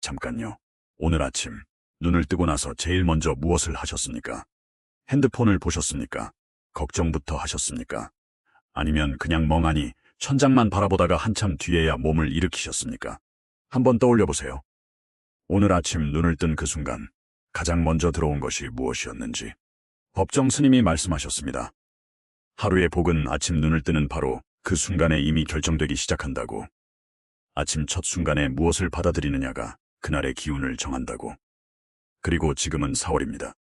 잠깐요. 오늘 아침 눈을 뜨고 나서 제일 먼저 무엇을 하셨습니까? 핸드폰을 보셨습니까? 걱정부터 하셨습니까? 아니면 그냥 멍하니 천장만 바라보다가 한참 뒤에야 몸을 일으키셨습니까? 한번 떠올려 보세요. 오늘 아침 눈을 뜬 그 순간 가장 먼저 들어온 것이 무엇이었는지. 법정 스님이 말씀하셨습니다. 하루의 복은 아침 눈을 뜨는 바로 그 순간에 이미 결정되기 시작한다고. 아침 첫 순간에 무엇을 받아들이느냐가 그날의 기운을 정한다고. 그리고 지금은 4월입니다.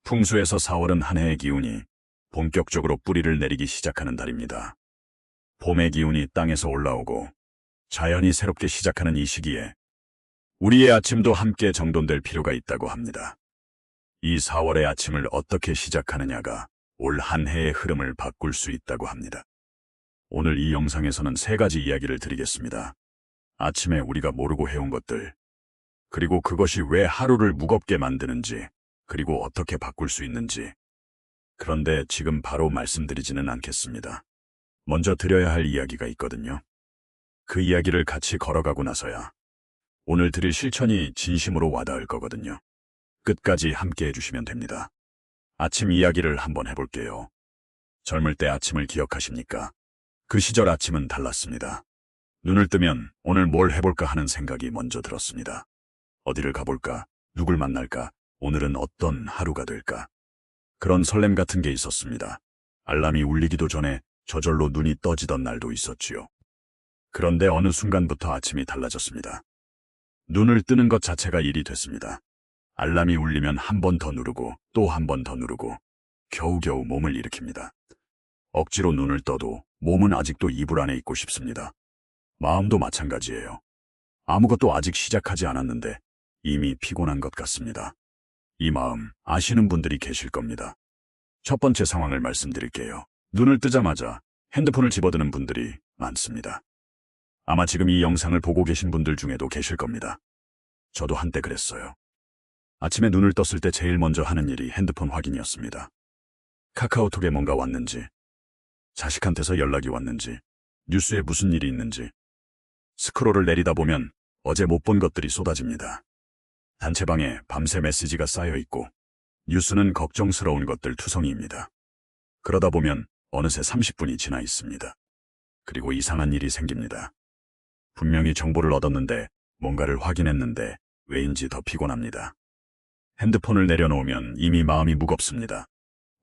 풍수에서 4월은 한 해의 기운이 본격적으로 뿌리를 내리기 시작하는 달입니다. 봄의 기운이 땅에서 올라오고 자연이 새롭게 시작하는 이 시기에 우리의 아침도 함께 정돈될 필요가 있다고 합니다. 이 4월의 아침을 어떻게 시작하느냐가 올 한 해의 흐름을 바꿀 수 있다고 합니다. 오늘 이 영상에서는 3가지 이야기를 드리겠습니다. 아침에 우리가 모르고 해온 것들, 그리고 그것이 왜 하루를 무겁게 만드는지, 그리고 어떻게 바꿀 수 있는지. 그런데 지금 바로 말씀드리지는 않겠습니다. 먼저 드려야 할 이야기가 있거든요. 그 이야기를 같이 걸어가고 나서야 오늘 드릴 실천이 진심으로 와닿을 거거든요. 끝까지 함께 해주시면 됩니다. 아침 이야기를 한번 해볼게요. 젊을 때 아침을 기억하십니까? 그 시절 아침은 달랐습니다. 눈을 뜨면 오늘 뭘 해볼까 하는 생각이 먼저 들었습니다. 어디를 가볼까? 누굴 만날까? 오늘은 어떤 하루가 될까? 그런 설렘 같은 게 있었습니다. 알람이 울리기도 전에 저절로 눈이 떠지던 날도 있었지요. 그런데 어느 순간부터 아침이 달라졌습니다. 눈을 뜨는 것 자체가 일이 됐습니다. 알람이 울리면 한 번 더 누르고 또 한 번 더 누르고 겨우겨우 몸을 일으킵니다. 억지로 눈을 떠도 몸은 아직도 이불 안에 있고 싶습니다. 마음도 마찬가지예요. 아무것도 아직 시작하지 않았는데 이미 피곤한 것 같습니다. 이 마음 아시는 분들이 계실 겁니다. 첫 번째 상황을 말씀드릴게요. 눈을 뜨자마자 핸드폰을 집어드는 분들이 많습니다. 아마 지금 이 영상을 보고 계신 분들 중에도 계실 겁니다. 저도 한때 그랬어요. 아침에 눈을 떴을 때 제일 먼저 하는 일이 핸드폰 확인이었습니다. 카카오톡에 뭔가 왔는지, 자식한테서 연락이 왔는지, 뉴스에 무슨 일이 있는지. 스크롤을 내리다 보면 어제 못 본 것들이 쏟아집니다. 단체방에 밤새 메시지가 쌓여 있고 뉴스는 걱정스러운 것들 투성이입니다. 그러다 보면 어느새 30분이 지나 있습니다. 그리고 이상한 일이 생깁니다. 분명히 정보를 얻었는데 뭔가를 확인했는데 왜인지 더 피곤합니다. 핸드폰을 내려놓으면 이미 마음이 무겁습니다.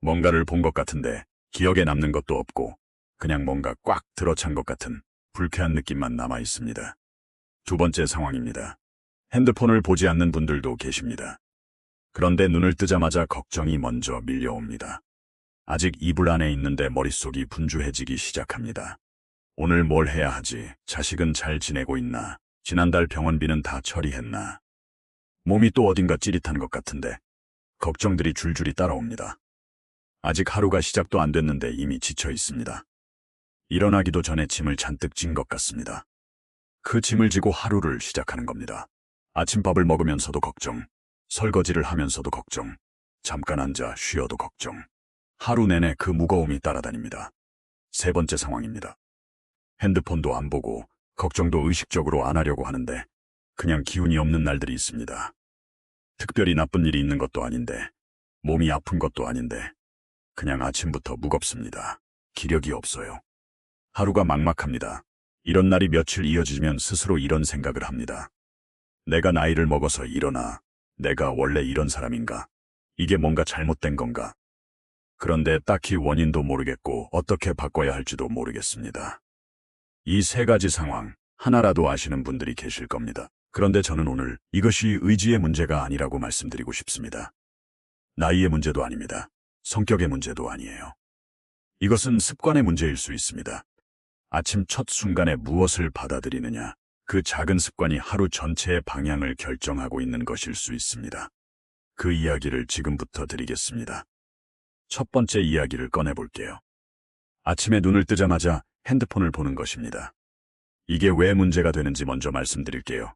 뭔가를 본 것 같은데 기억에 남는 것도 없고 그냥 뭔가 꽉 들어찬 것 같은 불쾌한 느낌만 남아 있습니다. 두 번째 상황입니다. 핸드폰을 보지 않는 분들도 계십니다. 그런데 눈을 뜨자마자 걱정이 먼저 밀려옵니다. 아직 이불 안에 있는데 머릿속이 분주해지기 시작합니다. 오늘 뭘 해야 하지? 자식은 잘 지내고 있나? 지난달 병원비는 다 처리했나? 몸이 또 어딘가 찌릿한 것 같은데 걱정들이 줄줄이 따라옵니다. 아직 하루가 시작도 안 됐는데 이미 지쳐 있습니다. 일어나기도 전에 짐을 잔뜩 진 것 같습니다. 그 짐을 지고 하루를 시작하는 겁니다. 아침밥을 먹으면서도 걱정, 설거지를 하면서도 걱정, 잠깐 앉아 쉬어도 걱정. 하루 내내 그 무거움이 따라다닙니다. 세 번째 상황입니다. 핸드폰도 안 보고 걱정도 의식적으로 안 하려고 하는데 그냥 기운이 없는 날들이 있습니다. 특별히 나쁜 일이 있는 것도 아닌데 몸이 아픈 것도 아닌데 그냥 아침부터 무겁습니다. 기력이 없어요. 하루가 막막합니다. 이런 날이 며칠 이어지면 스스로 이런 생각을 합니다. 내가 나이를 먹어서 이러나? 내가 원래 이런 사람인가? 이게 뭔가 잘못된 건가? 그런데 딱히 원인도 모르겠고 어떻게 바꿔야 할지도 모르겠습니다. 이 3가지 상황 하나라도 아시는 분들이 계실 겁니다. 그런데 저는 오늘 이것이 의지의 문제가 아니라고 말씀드리고 싶습니다. 나이의 문제도 아닙니다. 성격의 문제도 아니에요. 이것은 습관의 문제일 수 있습니다. 아침 첫 순간에 무엇을 받아들이느냐, 그 작은 습관이 하루 전체의 방향을 결정하고 있는 것일 수 있습니다. 그 이야기를 지금부터 드리겠습니다. 첫 번째 이야기를 꺼내볼게요. 아침에 눈을 뜨자마자 핸드폰을 보는 것입니다. 이게 왜 문제가 되는지 먼저 말씀드릴게요.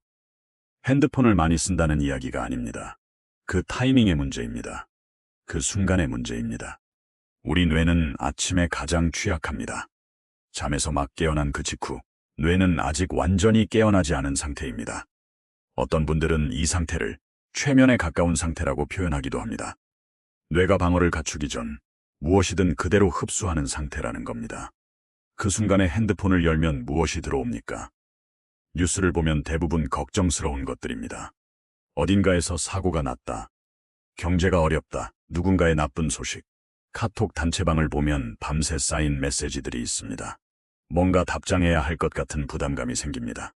핸드폰을 많이 쓴다는 이야기가 아닙니다. 그 타이밍의 문제입니다. 그 순간의 문제입니다. 우리 뇌는 아침에 가장 취약합니다. 잠에서 막 깨어난 그 직후 뇌는 아직 완전히 깨어나지 않은 상태입니다. 어떤 분들은 이 상태를 최면에 가까운 상태라고 표현하기도 합니다. 뇌가 방어를 갖추기 전 무엇이든 그대로 흡수하는 상태라는 겁니다. 그 순간에 핸드폰을 열면 무엇이 들어옵니까? 뉴스를 보면 대부분 걱정스러운 것들입니다. 어딘가에서 사고가 났다. 경제가 어렵다. 누군가의 나쁜 소식. 카톡 단체방을 보면 밤새 쌓인 메시지들이 있습니다. 뭔가 답장해야 할 것 같은 부담감이 생깁니다.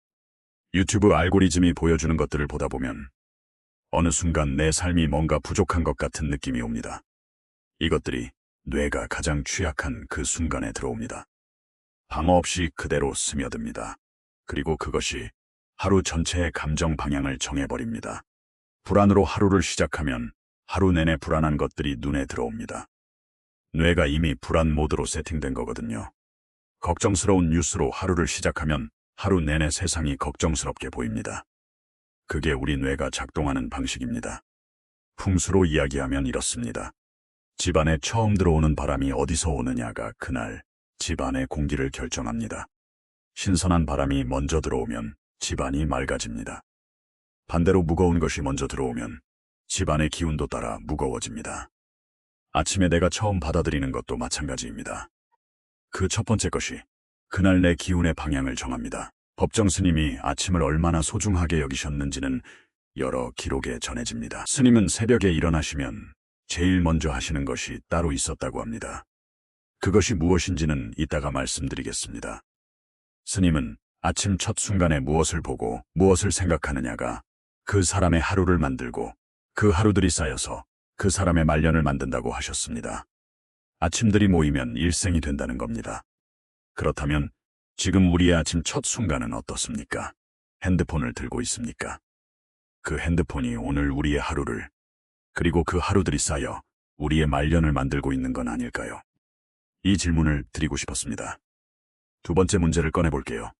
유튜브 알고리즘이 보여주는 것들을 보다 보면 어느 순간 내 삶이 뭔가 부족한 것 같은 느낌이 옵니다. 이것들이 뇌가 가장 취약한 그 순간에 들어옵니다. 방어 없이 그대로 스며듭니다. 그리고 그것이 하루 전체의 감정 방향을 정해버립니다. 불안으로 하루를 시작하면 하루 내내 불안한 것들이 눈에 들어옵니다. 뇌가 이미 불안 모드로 세팅된 거거든요. 걱정스러운 뉴스로 하루를 시작하면 하루 내내 세상이 걱정스럽게 보입니다. 그게 우리 뇌가 작동하는 방식입니다. 풍수로 이야기하면 이렇습니다. 집안에 처음 들어오는 바람이 어디서 오느냐가 그날 집안의 공기를 결정합니다. 신선한 바람이 먼저 들어오면 집안이 맑아집니다. 반대로 무거운 것이 먼저 들어오면 집안의 기운도 따라 무거워집니다. 아침에 내가 처음 받아들이는 것도 마찬가지입니다. 그 첫 번째 것이 그날 내 기운의 방향을 정합니다. 법정 스님이 아침을 얼마나 소중하게 여기셨는지는 여러 기록에 전해집니다. 스님은 새벽에 일어나시면 제일 먼저 하시는 것이 따로 있었다고 합니다. 그것이 무엇인지는 이따가 말씀드리겠습니다. 스님은 아침 첫 순간에 무엇을 보고 무엇을 생각하느냐가 그 사람의 하루를 만들고 그 하루들이 쌓여서 그 사람의 말년을 만든다고 하셨습니다. 아침들이 모이면 일생이 된다는 겁니다. 그렇다면 지금 우리의 아침 첫 순간은 어떻습니까? 핸드폰을 들고 있습니까? 그 핸드폰이 오늘 우리의 하루를, 그리고 그 하루들이 쌓여 우리의 말년을 만들고 있는 건 아닐까요? 이 질문을 드리고 싶었습니다. 두 번째 문제를 꺼내볼게요.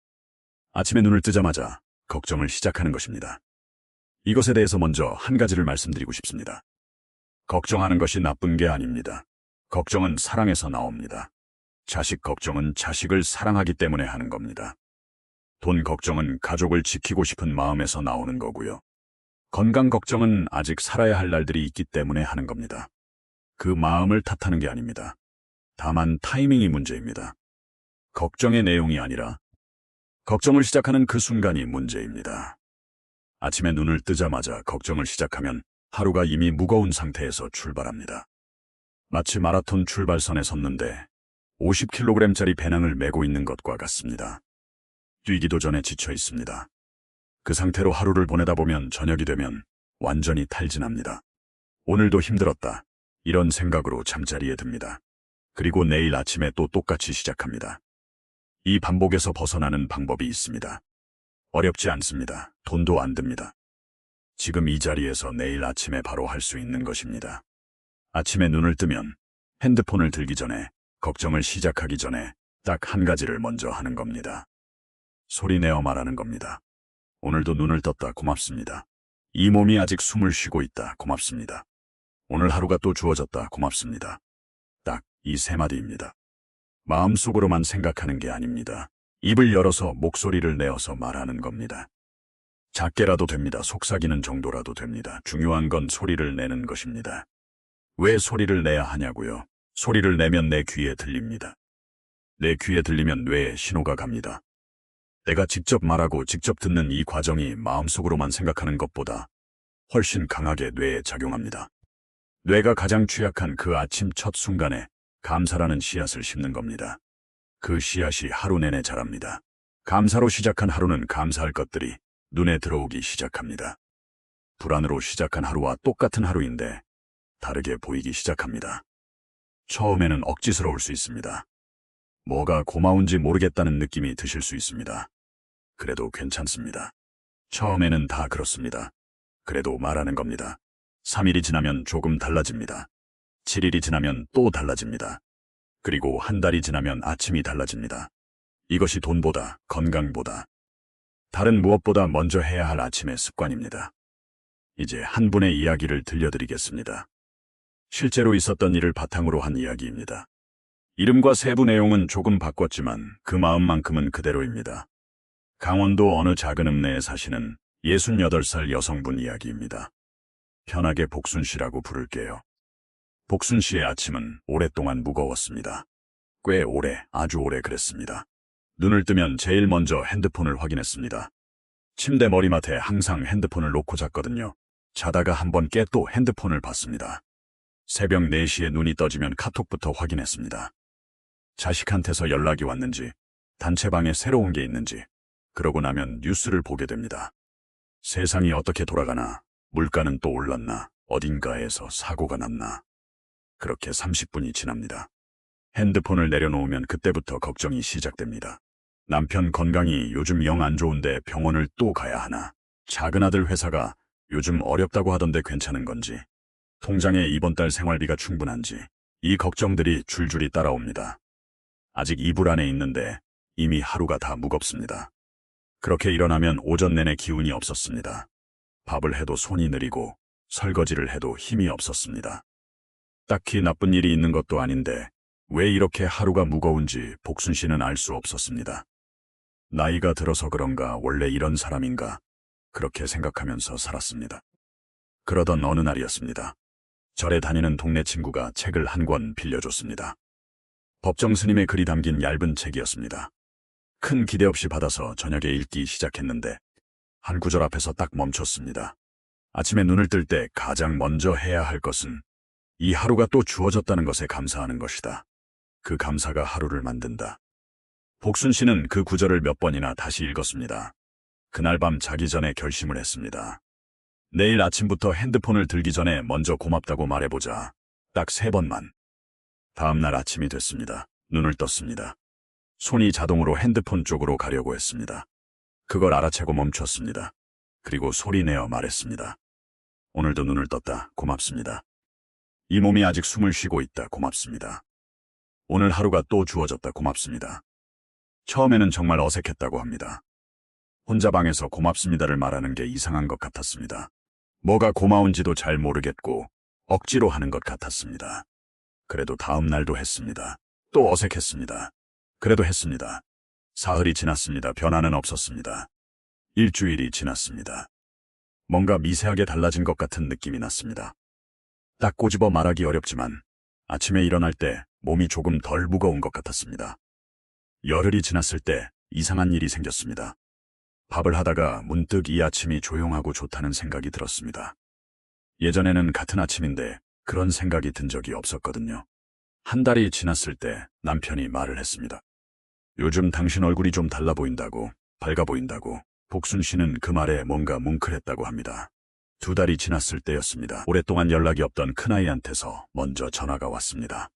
아침에 눈을 뜨자마자 걱정을 시작하는 것입니다. 이것에 대해서 먼저 한 가지를 말씀드리고 싶습니다. 걱정하는 것이 나쁜 게 아닙니다. 걱정은 사랑에서 나옵니다. 자식 걱정은 자식을 사랑하기 때문에 하는 겁니다. 돈 걱정은 가족을 지키고 싶은 마음에서 나오는 거고요. 건강 걱정은 아직 살아야 할 날들이 있기 때문에 하는 겁니다. 그 마음을 탓하는 게 아닙니다. 다만 타이밍이 문제입니다. 걱정의 내용이 아니라 걱정을 시작하는 그 순간이 문제입니다. 아침에 눈을 뜨자마자 걱정을 시작하면 하루가 이미 무거운 상태에서 출발합니다. 마치 마라톤 출발선에 섰는데 50kg짜리 배낭을 메고 있는 것과 같습니다. 뛰기도 전에 지쳐 있습니다. 그 상태로 하루를 보내다 보면 저녁이 되면 완전히 탈진합니다. 오늘도 힘들었다. 이런 생각으로 잠자리에 듭니다. 그리고 내일 아침에 또 똑같이 시작합니다. 이 반복에서 벗어나는 방법이 있습니다. 어렵지 않습니다. 돈도 안 듭니다. 지금 이 자리에서 내일 아침에 바로 할 수 있는 것입니다. 아침에 눈을 뜨면 핸드폰을 들기 전에, 걱정을 시작하기 전에 딱 한 가지를 먼저 하는 겁니다. 소리 내어 말하는 겁니다. 오늘도 눈을 떴다. 고맙습니다. 이 몸이 아직 숨을 쉬고 있다. 고맙습니다. 오늘 하루가 또 주어졌다. 고맙습니다. 딱 이 세 마디입니다. 마음속으로만 생각하는 게 아닙니다. 입을 열어서 목소리를 내어서 말하는 겁니다. 작게라도 됩니다. 속삭이는 정도라도 됩니다. 중요한 건 소리를 내는 것입니다. 왜 소리를 내야 하냐고요? 소리를 내면 내 귀에 들립니다. 내 귀에 들리면 뇌에 신호가 갑니다. 내가 직접 말하고 직접 듣는 이 과정이 마음속으로만 생각하는 것보다 훨씬 강하게 뇌에 작용합니다. 뇌가 가장 취약한 그 아침 첫 순간에 감사라는 씨앗을 심는 겁니다. 그 씨앗이 하루 내내 자랍니다. 감사로 시작한 하루는 감사할 것들이 눈에 들어오기 시작합니다. 불안으로 시작한 하루와 똑같은 하루인데 다르게 보이기 시작합니다. 처음에는 억지스러울 수 있습니다. 뭐가 고마운지 모르겠다는 느낌이 드실 수 있습니다. 그래도 괜찮습니다. 처음에는 다 그렇습니다. 그래도 말하는 겁니다. 3일이 지나면 조금 달라집니다. 7일이 지나면 또 달라집니다. 그리고 한 달이 지나면 아침이 달라집니다. 이것이 돈보다, 건강보다, 다른 무엇보다 먼저 해야 할 아침의 습관입니다. 이제 한 분의 이야기를 들려드리겠습니다. 실제로 있었던 일을 바탕으로 한 이야기입니다. 이름과 세부 내용은 조금 바꿨지만 그 마음만큼은 그대로입니다. 강원도 어느 작은 읍내에 사시는 68살 여성분 이야기입니다. 편하게 복순 씨라고 부를게요. 복순 씨의 아침은 오랫동안 무거웠습니다. 꽤 오래, 아주 오래 그랬습니다. 눈을 뜨면 제일 먼저 핸드폰을 확인했습니다. 침대 머리맡에 항상 핸드폰을 놓고 잤거든요. 자다가 한번 깨 또 핸드폰을 봤습니다. 새벽 4시에 눈이 떠지면 카톡부터 확인했습니다. 자식한테서 연락이 왔는지, 단체방에 새로운 게 있는지, 그러고 나면 뉴스를 보게 됩니다. 세상이 어떻게 돌아가나, 물가는 또 올랐나, 어딘가에서 사고가 났나. 그렇게 30분이 지납니다. 핸드폰을 내려놓으면 그때부터 걱정이 시작됩니다. 남편 건강이 요즘 영 안 좋은데 병원을 또 가야 하나. 작은 아들 회사가 요즘 어렵다고 하던데 괜찮은 건지. 통장에 이번 달 생활비가 충분한지. 이 걱정들이 줄줄이 따라옵니다. 아직 이불 안에 있는데 이미 하루가 다 무겁습니다. 그렇게 일어나면 오전 내내 기운이 없었습니다. 밥을 해도 손이 느리고 설거지를 해도 힘이 없었습니다. 딱히 나쁜 일이 있는 것도 아닌데 왜 이렇게 하루가 무거운지 복순 씨는 알 수 없었습니다. 나이가 들어서 그런가 원래 이런 사람인가 그렇게 생각하면서 살았습니다. 그러던 어느 날이었습니다. 절에 다니는 동네 친구가 책을 한 권 빌려줬습니다. 법정 스님의 글이 담긴 얇은 책이었습니다. 큰 기대 없이 받아서 저녁에 읽기 시작했는데 한 구절 앞에서 딱 멈췄습니다. 아침에 눈을 뜰 때 가장 먼저 해야 할 것은 이 하루가 또 주어졌다는 것에 감사하는 것이다. 그 감사가 하루를 만든다. 복순 씨는 그 구절을 몇 번이나 다시 읽었습니다. 그날 밤 자기 전에 결심을 했습니다. 내일 아침부터 핸드폰을 들기 전에 먼저 고맙다고 말해보자. 딱 3번만. 다음 날 아침이 됐습니다. 눈을 떴습니다. 손이 자동으로 핸드폰 쪽으로 가려고 했습니다. 그걸 알아채고 멈췄습니다. 그리고 소리내어 말했습니다. 오늘도 눈을 떴다. 고맙습니다. 이 몸이 아직 숨을 쉬고 있다. 고맙습니다. 오늘 하루가 또 주어졌다. 고맙습니다. 처음에는 정말 어색했다고 합니다. 혼자 방에서 고맙습니다를 말하는 게 이상한 것 같았습니다. 뭐가 고마운지도 잘 모르겠고 억지로 하는 것 같았습니다. 그래도 다음 날도 했습니다. 또 어색했습니다. 그래도 했습니다. 사흘이 지났습니다. 변화는 없었습니다. 일주일이 지났습니다. 뭔가 미세하게 달라진 것 같은 느낌이 났습니다. 딱 꼬집어 말하기 어렵지만 아침에 일어날 때 몸이 조금 덜 무거운 것 같았습니다. 열흘이 지났을 때 이상한 일이 생겼습니다. 밥을 하다가 문득 이 아침이 조용하고 좋다는 생각이 들었습니다. 예전에는 같은 아침인데 그런 생각이 든 적이 없었거든요. 한 달이 지났을 때 남편이 말을 했습니다. 요즘 당신 얼굴이 좀 달라 보인다고, 밝아 보인다고. 복순 씨는 그 말에 뭔가 뭉클했다고 합니다. 2달이 지났을 때였습니다. 오랫동안 연락이 없던 큰아이한테서 먼저 전화가 왔습니다.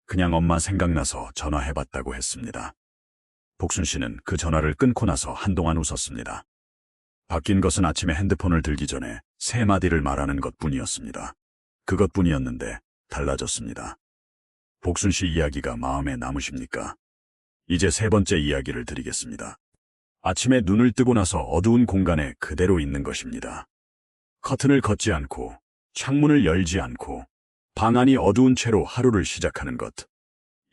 그냥 엄마 생각나서 전화해봤다고 했습니다. 복순 씨는 그 전화를 끊고 나서 한동안 웃었습니다. 바뀐 것은 아침에 핸드폰을 들기 전에 3마디를 말하는 것뿐이었습니다. 그것뿐이었는데 달라졌습니다. 복순 씨 이야기가 마음에 남으십니까? 이제 3번째 이야기를 드리겠습니다. 아침에 눈을 뜨고 나서 어두운 공간에 그대로 있는 것입니다. 커튼을 걷지 않고 창문을 열지 않고 방 안이 어두운 채로 하루를 시작하는 것.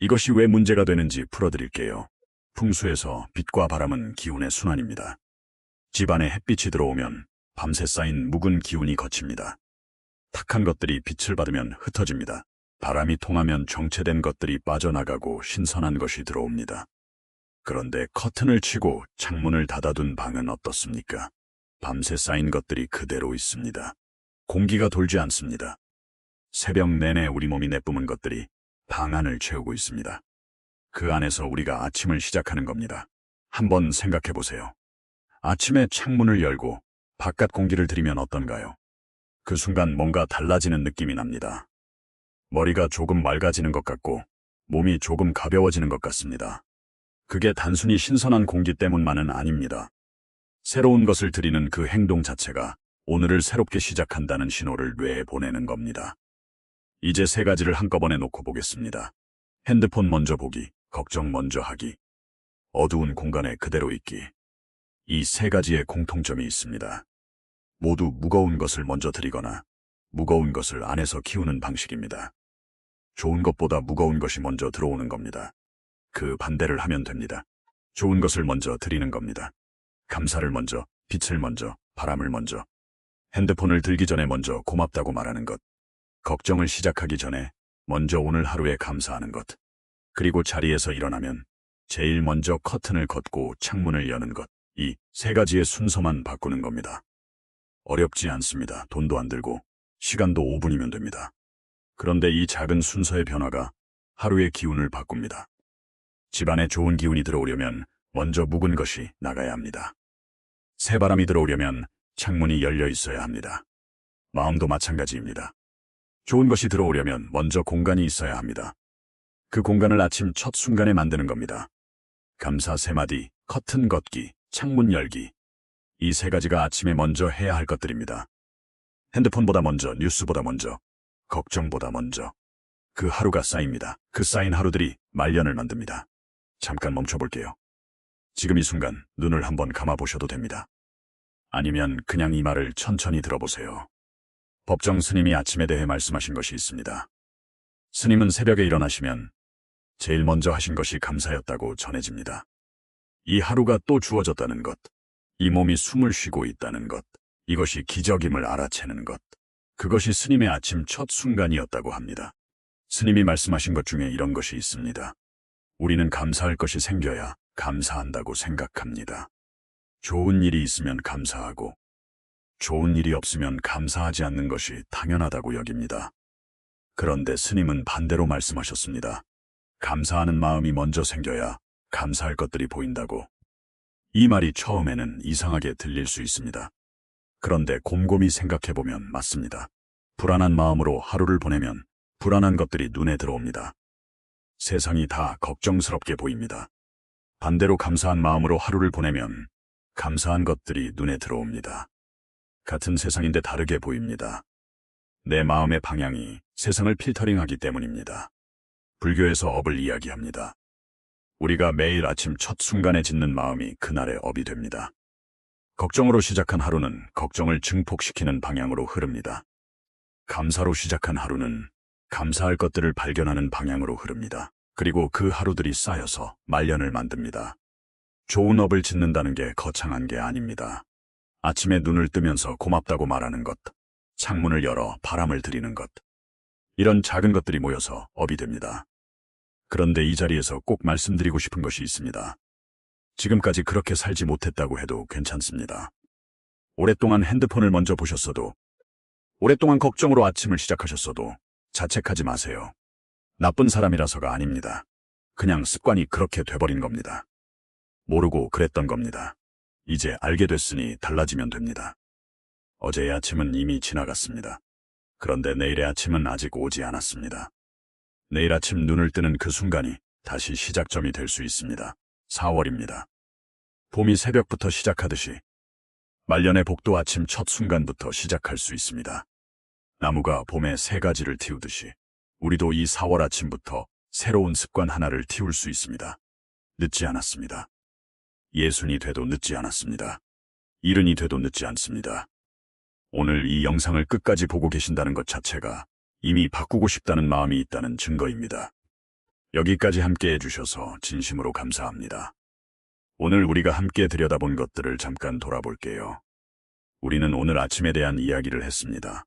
이것이 왜 문제가 되는지 풀어드릴게요. 풍수에서 빛과 바람은 기운의 순환입니다. 집안에 햇빛이 들어오면 밤새 쌓인 묵은 기운이 걷힙니다. 탁한 것들이 빛을 받으면 흩어집니다. 바람이 통하면 정체된 것들이 빠져나가고 신선한 것이 들어옵니다. 그런데 커튼을 치고 창문을 닫아둔 방은 어떻습니까? 밤새 쌓인 것들이 그대로 있습니다. 공기가 돌지 않습니다. 새벽 내내 우리 몸이 내뿜은 것들이 방 안을 채우고 있습니다. 그 안에서 우리가 아침을 시작하는 겁니다. 한번 생각해 보세요. 아침에 창문을 열고 바깥 공기를 들이면 어떤가요? 그 순간 뭔가 달라지는 느낌이 납니다. 머리가 조금 맑아지는 것 같고 몸이 조금 가벼워지는 것 같습니다. 그게 단순히 신선한 공기 때문만은 아닙니다. 새로운 것을 들이는 그 행동 자체가 오늘을 새롭게 시작한다는 신호를 뇌에 보내는 겁니다. 이제 3가지를 한꺼번에 놓고 보겠습니다. 핸드폰 먼저 보기, 걱정 먼저 하기, 어두운 공간에 그대로 있기. 이 3가지의 공통점이 있습니다. 모두 무거운 것을 먼저 들이거나 무거운 것을 안에서 키우는 방식입니다. 좋은 것보다 무거운 것이 먼저 들어오는 겁니다. 그 반대를 하면 됩니다. 좋은 것을 먼저 들이는 겁니다. 감사를 먼저, 빛을 먼저, 바람을 먼저. 핸드폰을 들기 전에 먼저 고맙다고 말하는 것. 걱정을 시작하기 전에 먼저 오늘 하루에 감사하는 것. 그리고 자리에서 일어나면 제일 먼저 커튼을 걷고 창문을 여는 것. 이 세 가지의 순서만 바꾸는 겁니다. 어렵지 않습니다. 돈도 안 들고 시간도 5분이면 됩니다. 그런데 이 작은 순서의 변화가 하루의 기운을 바꿉니다. 집안에 좋은 기운이 들어오려면 먼저 묵은 것이 나가야 합니다. 새바람이 들어오려면 창문이 열려 있어야 합니다. 마음도 마찬가지입니다. 좋은 것이 들어오려면 먼저 공간이 있어야 합니다. 그 공간을 아침 첫 순간에 만드는 겁니다. 감사 3마디, 커튼 걷기, 창문 열기. 이 3가지가 아침에 먼저 해야 할 것들입니다. 핸드폰보다 먼저, 뉴스보다 먼저, 걱정보다 먼저. 그 하루가 쌓입니다. 그 쌓인 하루들이 말년을 만듭니다. 잠깐 멈춰볼게요. 지금 이 순간 눈을 한번 감아보셔도 됩니다. 아니면 그냥 이 말을 천천히 들어보세요. 법정 스님이 아침에 대해 말씀하신 것이 있습니다. 스님은 새벽에 일어나시면 제일 먼저 하신 것이 감사였다고 전해집니다. 이 하루가 또 주어졌다는 것, 이 몸이 숨을 쉬고 있다는 것, 이것이 기적임을 알아채는 것, 그것이 스님의 아침 첫 순간이었다고 합니다. 스님이 말씀하신 것 중에 이런 것이 있습니다. 우리는 감사할 것이 생겨야 감사한다고 생각합니다. 좋은 일이 있으면 감사하고, 좋은 일이 없으면 감사하지 않는 것이 당연하다고 여깁니다. 그런데 스님은 반대로 말씀하셨습니다. 감사하는 마음이 먼저 생겨야 감사할 것들이 보인다고. 이 말이 처음에는 이상하게 들릴 수 있습니다. 그런데 곰곰이 생각해보면 맞습니다. 불안한 마음으로 하루를 보내면 불안한 것들이 눈에 들어옵니다. 세상이 다 걱정스럽게 보입니다. 반대로 감사한 마음으로 하루를 보내면 감사한 것들이 눈에 들어옵니다. 같은 세상인데 다르게 보입니다. 내 마음의 방향이 세상을 필터링하기 때문입니다. 불교에서 업을 이야기합니다. 우리가 매일 아침 첫 순간에 짓는 마음이 그날의 업이 됩니다. 걱정으로 시작한 하루는 걱정을 증폭시키는 방향으로 흐릅니다. 감사로 시작한 하루는 감사할 것들을 발견하는 방향으로 흐릅니다. 그리고 그 하루들이 쌓여서 말년을 만듭니다. 좋은 업을 짓는다는 게 거창한 게 아닙니다. 아침에 눈을 뜨면서 고맙다고 말하는 것, 창문을 열어 바람을 들이는 것, 이런 작은 것들이 모여서 업이 됩니다. 그런데 이 자리에서 꼭 말씀드리고 싶은 것이 있습니다. 지금까지 그렇게 살지 못했다고 해도 괜찮습니다. 오랫동안 핸드폰을 먼저 보셨어도, 오랫동안 걱정으로 아침을 시작하셨어도 자책하지 마세요. 나쁜 사람이라서가 아닙니다. 그냥 습관이 그렇게 돼버린 겁니다. 모르고 그랬던 겁니다. 이제 알게 됐으니 달라지면 됩니다. 어제의 아침은 이미 지나갔습니다. 그런데 내일의 아침은 아직 오지 않았습니다. 내일 아침 눈을 뜨는 그 순간이 다시 시작점이 될 수 있습니다. 4월입니다. 봄이 새벽부터 시작하듯이 말년의 복도 아침 첫 순간부터 시작할 수 있습니다. 나무가 봄에 새 가지를 틔우듯이 우리도 이 4월 아침부터 새로운 습관 하나를 틔울 수 있습니다. 늦지 않았습니다. 예순이 돼도 늦지 않았습니다. 70이 돼도 늦지 않습니다. 오늘 이 영상을 끝까지 보고 계신다는 것 자체가 이미 바꾸고 싶다는 마음이 있다는 증거입니다. 여기까지 함께 해주셔서 진심으로 감사합니다. 오늘 우리가 함께 들여다본 것들을 잠깐 돌아볼게요. 우리는 오늘 아침에 대한 이야기를 했습니다.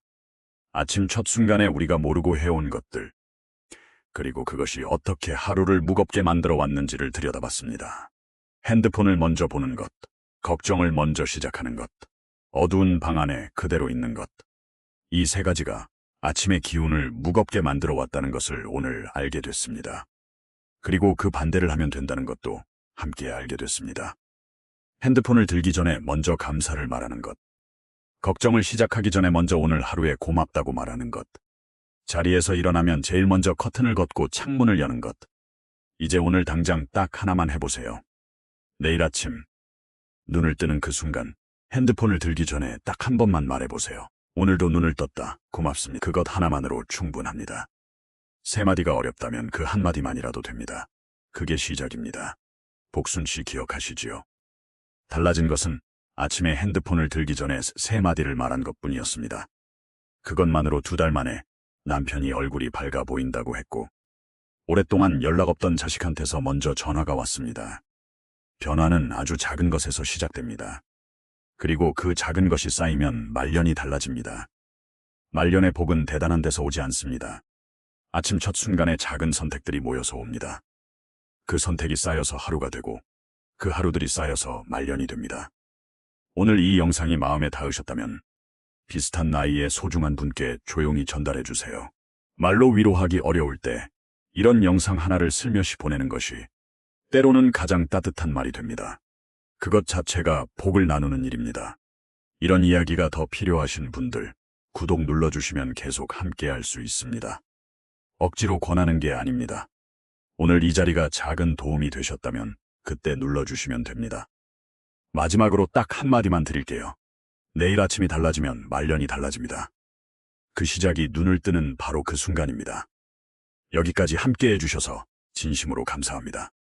아침 첫 순간에 우리가 모르고 해온 것들, 그리고 그것이 어떻게 하루를 무겁게 만들어 왔는지를 들여다봤습니다. 핸드폰을 먼저 보는 것, 걱정을 먼저 시작하는 것, 어두운 방 안에 그대로 있는 것. 이 3가지가 아침의 기운을 무겁게 만들어 왔다는 것을 오늘 알게 됐습니다. 그리고 그 반대를 하면 된다는 것도 함께 알게 됐습니다. 핸드폰을 들기 전에 먼저 감사를 말하는 것. 걱정을 시작하기 전에 먼저 오늘 하루에 고맙다고 말하는 것. 자리에서 일어나면 제일 먼저 커튼을 걷고 창문을 여는 것. 이제 오늘 당장 딱 하나만 해보세요. 내일 아침 눈을 뜨는 그 순간 핸드폰을 들기 전에 딱 한 번만 말해보세요. 오늘도 눈을 떴다. 고맙습니다. 그것 하나만으로 충분합니다. 3마디가 어렵다면 그 한마디만이라도 됩니다. 그게 시작입니다. 복순 씨 기억하시지요? 달라진 것은 아침에 핸드폰을 들기 전에 3마디를 말한 것뿐이었습니다. 그것만으로 2달 만에 남편이 얼굴이 밝아 보인다고 했고, 오랫동안 연락 없던 자식한테서 먼저 전화가 왔습니다. 변화는 아주 작은 것에서 시작됩니다. 그리고 그 작은 것이 쌓이면 말년이 달라집니다. 말년의 복은 대단한 데서 오지 않습니다. 아침 첫 순간에 작은 선택들이 모여서 옵니다. 그 선택이 쌓여서 하루가 되고 그 하루들이 쌓여서 말년이 됩니다. 오늘 이 영상이 마음에 닿으셨다면 비슷한 나이의 소중한 분께 조용히 전달해 주세요. 말로 위로하기 어려울 때 이런 영상 하나를 슬며시 보내는 것이 때로는 가장 따뜻한 말이 됩니다. 그것 자체가 복을 나누는 일입니다. 이런 이야기가 더 필요하신 분들, 구독 눌러주시면 계속 함께할 수 있습니다. 억지로 권하는 게 아닙니다. 오늘 이 자리가 작은 도움이 되셨다면 그때 눌러주시면 됩니다. 마지막으로 딱 한마디만 드릴게요. 내일 아침이 달라지면 말년이 달라집니다. 그 시작이 눈을 뜨는 바로 그 순간입니다. 여기까지 함께 해주셔서 진심으로 감사합니다.